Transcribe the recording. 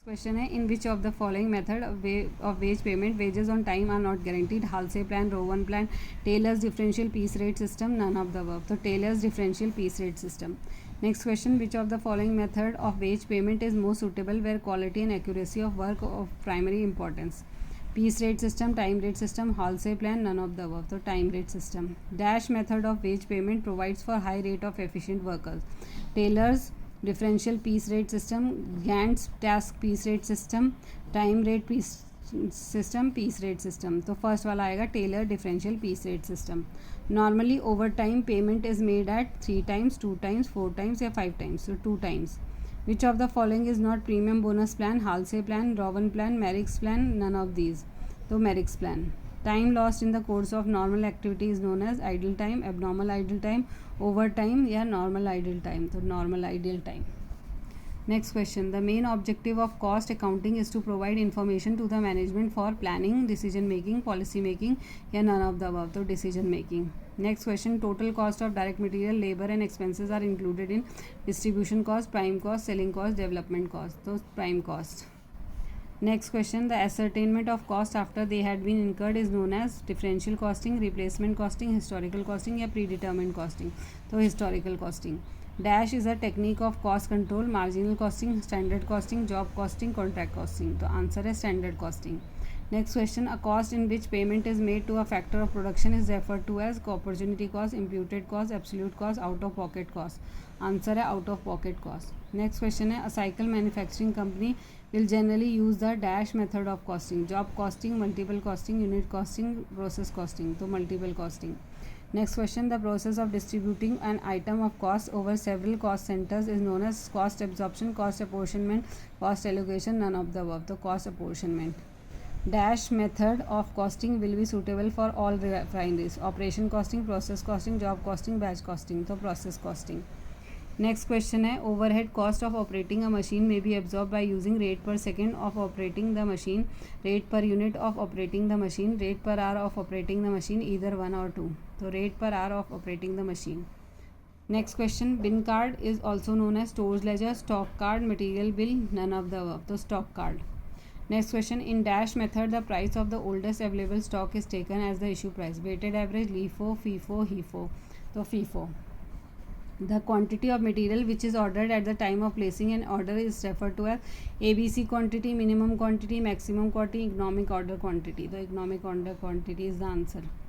Question है, in which of the following method of wage payment wages on time are not guaranteed? Halsey plan, Rowan plan, Taylor's differential piece rate system, none of the above. तो Taylor's differential piece rate system. Next question, which of the following method of wage payment is most suitable where quality and accuracy of work of primary importance? Piece rate system, time rate system, Halsey plan, none of the above. तो time rate system. Dash method of wage payment provides for high rate of efficient workers? Taylor's differential piece rate system, Gantt's task piece rate system, time rate piece system, piece rate system. तो first वाला आएगा Taylor differential piece rate system. Normally over time payment is made at 3 times, 2 times, 4 times या 5 times. So 2 times. Which of the following is not premium bonus plan? Halsey plan, Rowan plan, Merrick's plan, none of these. तो Merrick's plan. Time lost in the course of normal activity is known as idle time, abnormal idle time, overtime या normal idle time. तो normal idle time. Next question, the main objective of cost accounting is to provide information to the management for planning, decision making, policy making या none of the above. तो decision making. Next question, total cost of direct material, labor and expenses are included in distribution cost, prime cost, selling cost, development cost. तो prime cost. Next question, the ascertainment of cost after they had been incurred is known as differential costing, replacement costing, historical costing या predetermined costing. तो historical costing. Dash is a technique of cost control, marginal costing, standard costing, job costing, contract costing. तो answer है standard costing. Next question, a cost in which payment is made to a factor of production is referred to as opportunity cost, imputed cost, absolute cost, out of pocket cost. Answer है out of pocket cost. Next question है, a cycle manufacturing company will generally use the dash method of costing, job costing, multiple costing, unit costing, process costing. तो multiple costing. Next question, the process of distributing an item of cost over several cost centers is known as cost absorption, cost apportionment, cost allocation, none of the above. तो cost apportionment. Dash method of costing will be suitable for all refineries, operation costing, process costing, job costing, batch costing. तो process costing. Next question है, overhead cost of operating a machine may be absorbed by using rate per second of operating the machine, rate per unit of operating the machine, rate per hour of operating the machine, either 1 or 2. तो rate per hour of operating the machine. Next question, bin card is also known as stores ledger, stock card, material bill, none of the above. तो stock card. Next question, in dash method the price of the oldest available stock is taken as the issue price, weighted average, LIFO, FIFO, HIFO. तो FIFO. The quantity of material which is ordered at the time of placing an order is referred to as ABC quantity, minimum quantity, maximum quantity, economic order quantity. The economic order quantity is the answer.